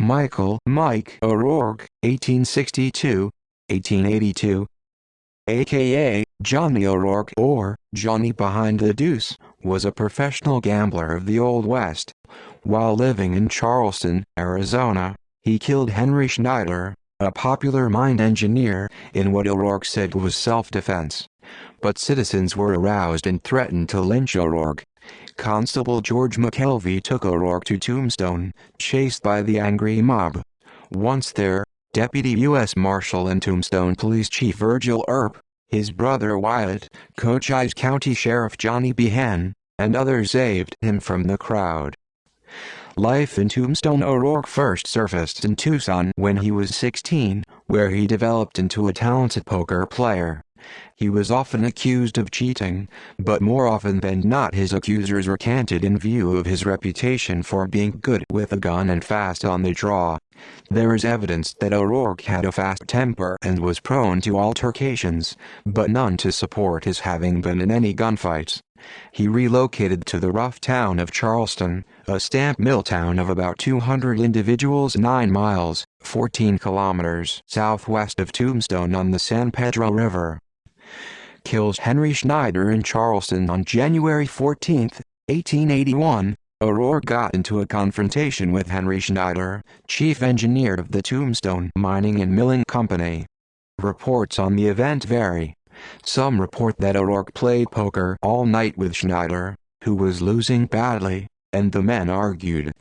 Michael Mike O'Rourke, 1862–1882, aka Johnny O'Rourke or Johnny Behind the Deuce, was a professional gambler of the Old West. While living in Charleston, Arizona, he killed Henry Schneider, a popular mine engineer, in what O'Rourke said was self-defense. But citizens were aroused and threatened to lynch O'Rourke. Constable George McKelvey took O'Rourke to Tombstone, chased by the angry mob. Once there, Deputy U.S. Marshal and Tombstone Police Chief Virgil Earp, his brother Wyatt, Cochise County Sheriff Johnny Behan, and others saved him from the crowd. Life in Tombstone. O'Rourke first surfaced in Tucson when he was 16, where he developed into a talented poker player. He was often accused of cheating, but more often than not his accusers recanted in view of his reputation for being good with a gun and fast on the draw. There is evidence that O'Rourke had a fast temper and was prone to altercations, but none to support his having been in any gunfights. He relocated to the rough town of Charleston, a stamp mill town of about 200 individuals 9 miles, 14 kilometers southwest of Tombstone on the San Pedro River. Kills Henry Schneider in Charleston on January 14, 1881. O'Rourke got into a confrontation with Henry Schneider, chief engineer of the Tombstone Mining and Milling Company. Reports on the event vary. Some report that O'Rourke played poker all night with Schneider, who was losing badly, and the men argued.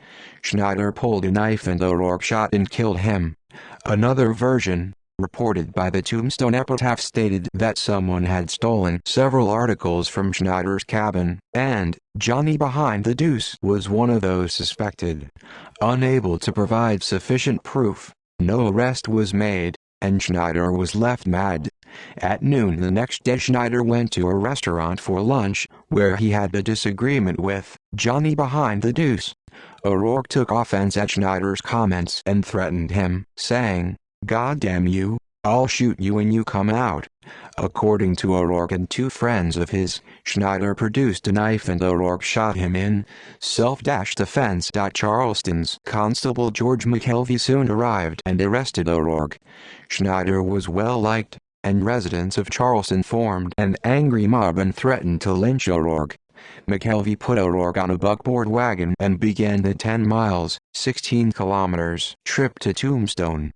Schneider pulled a knife and O'Rourke shot and killed him. Another version, reported by the Tombstone Epitaph, stated that someone had stolen several articles from Schneider's cabin, and Johnny Behind the Deuce was one of those suspected. Unable to provide sufficient proof, no arrest was made, and Schneider was left mad. At noon the next day Schneider went to a restaurant for lunch, where he had a disagreement with Johnny Behind the Deuce. O'Rourke took offense at Schneider's comments and threatened him, saying, "God damn you, I'll shoot you when you come out." According to O'Rourke and two friends of his, Schneider produced a knife and O'Rourke shot him in self-defense. Charleston's Constable George McKelvey soon arrived and arrested O'Rourke. Schneider was well liked, and residents of Charleston formed an angry mob and threatened to lynch O'Rourke. McKelvey put O'Rourke on a buckboard wagon and began the 10 miles, 16 kilometers trip to Tombstone.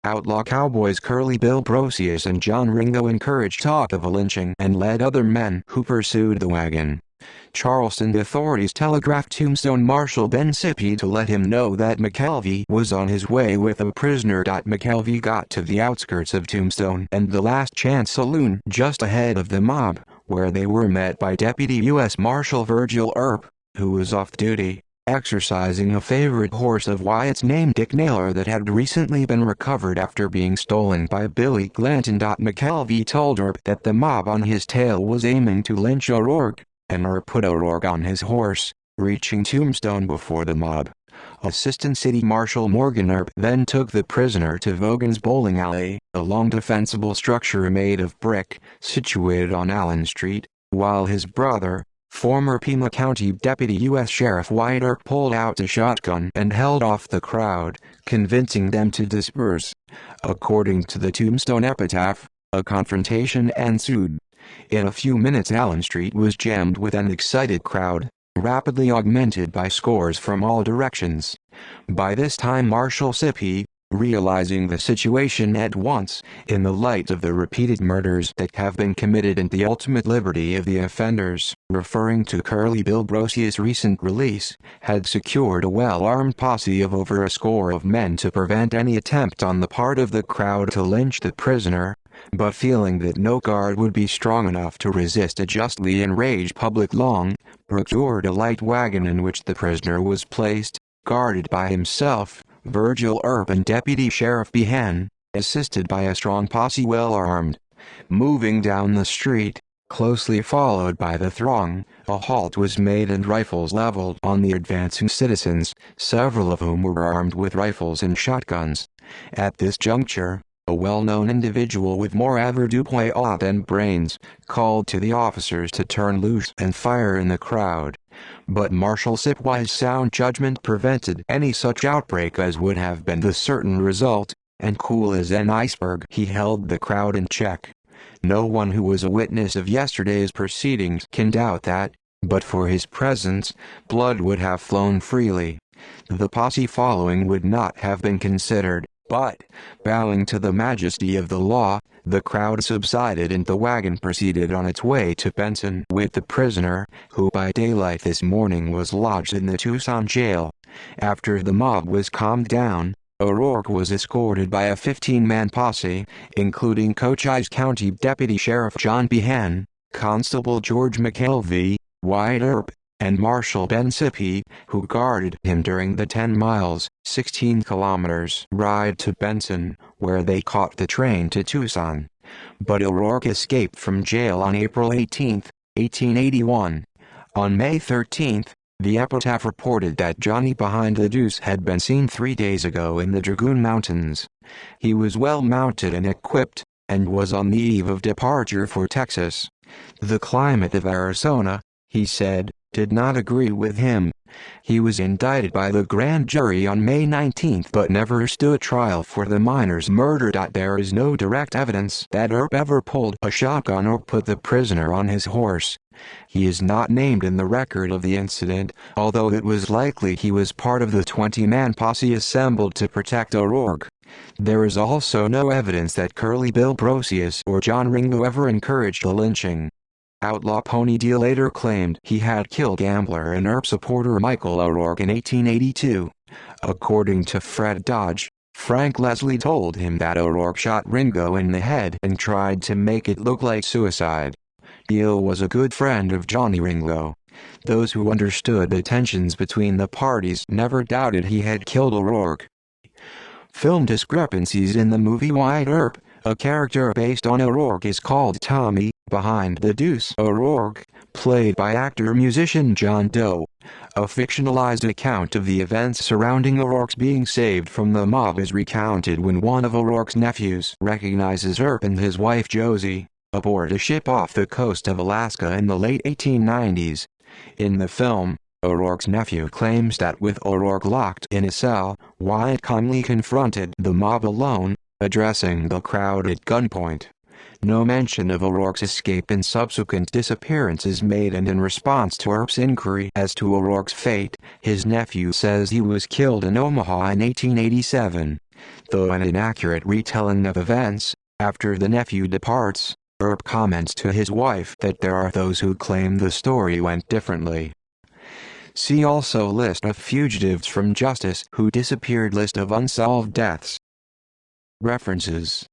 Outlaw cowboys Curly Bill Brocius and John Ringo encouraged talk of a lynching and led other men who pursued the wagon. Charleston authorities telegraphed Tombstone Marshal Ben Sippy to let him know that McKelvey was on his way with a prisoner. McKelvey got to the outskirts of Tombstone and the Last Chance Saloon just ahead of the mob, where they were met by Deputy U.S. Marshal Virgil Earp, who was off duty, exercising a favorite horse of Wyatt's named Dick Naylor that had recently been recovered after being stolen by Billy Glanton. McKelvey told Earp that the mob on his tail was aiming to lynch O'Rourke, and Earp put O'Rourke on his horse, reaching Tombstone before the mob. Assistant City Marshal Morgan Earp then took the prisoner to Vogan's Bowling Alley, a long defensible structure made of brick, situated on Allen Street, while his brother, former Pima County Deputy U.S. Sheriff Wyatt Earp, pulled out a shotgun and held off the crowd, convincing them to disperse. According to the Tombstone Epitaph, a confrontation ensued. In a few minutes Allen Street was jammed with an excited crowd, rapidly augmented by scores from all directions. By this time Marshal Sippy, realizing the situation at once, in the light of the repeated murders that have been committed and the ultimate liberty of the offenders, referring to Curly Bill Brocius' recent release, had secured a well-armed posse of over a score of men to prevent any attempt on the part of the crowd to lynch the prisoner. But feeling that no guard would be strong enough to resist a justly enraged public, Long procured a light wagon in which the prisoner was placed, guarded by himself, Virgil Earp and Deputy Sheriff Behan, assisted by a strong posse well armed. Moving down the street, closely followed by the throng, a halt was made and rifles leveled on the advancing citizens, several of whom were armed with rifles and shotguns. At this juncture, a well-known individual with more avoirdupois than brains, called to the officers to turn loose and fire in the crowd. But Marshal Sipway's sound judgment prevented any such outbreak as would have been the certain result, and cool as an iceberg he held the crowd in check. No one who was a witness of yesterday's proceedings can doubt that, but for his presence, blood would have flown freely. The posse following would not have been considered, but, bowing to the majesty of the law, the crowd subsided and the wagon proceeded on its way to Benson with the prisoner, who by daylight this morning was lodged in the Tucson jail. After the mob was calmed down, O'Rourke was escorted by a 15-man posse, including Cochise County Deputy Sheriff John Behan, Constable George McKelvey, Wyatt Earp, and Marshal Ben Sippy, who guarded him during the 10 miles, 16 kilometers ride to Benson, where they caught the train to Tucson. But O'Rourke escaped from jail on April 18, 1881. On May 13, the Epitaph reported that Johnny behind the deuce had been seen 3 days ago in the Dragoon Mountains. He was well mounted and equipped, and was on the eve of departure for Texas. The climate of Arizona, he said, did not agree with him. He was indicted by the grand jury on May 19 but never stood trial for the miner's murder. There is no direct evidence that Earp ever pulled a shotgun or put the prisoner on his horse. He is not named in the record of the incident, although it was likely he was part of the 20-man posse assembled to protect O'Rourke. There is also no evidence that Curly Bill Brocius or John Ringo ever encouraged the lynching. Outlaw Pony D later claimed he had killed gambler and Earp supporter Michael O'Rourke in 1882. According to Fred Dodge, Frank Leslie told him that O'Rourke shot Ringo in the head and tried to make it look like suicide. Deal was a good friend of Johnny Ringo. Those who understood the tensions between the parties never doubted he had killed O'Rourke. Film discrepancies in the movie Wyatt Earp, a character based on O'Rourke, is called Tommy behind the deuce O'Rourke, played by actor-musician John Doe. A fictionalized account of the events surrounding O'Rourke's being saved from the mob is recounted when one of O'Rourke's nephews recognizes Earp and his wife Josie aboard a ship off the coast of Alaska in the late 1890s. In the film, O'Rourke's nephew claims that with O'Rourke locked in a cell, Wyatt calmly confronted the mob alone, addressing the crowd at gunpoint. No mention of O'Rourke's escape and subsequent disappearance is made, and in response to Earp's inquiry as to O'Rourke's fate, his nephew says he was killed in Omaha in 1887. Though an inaccurate retelling of events, after the nephew departs, Earp comments to his wife that there are those who claim the story went differently. See also List of fugitives from justice who disappeared. List of unsolved deaths. References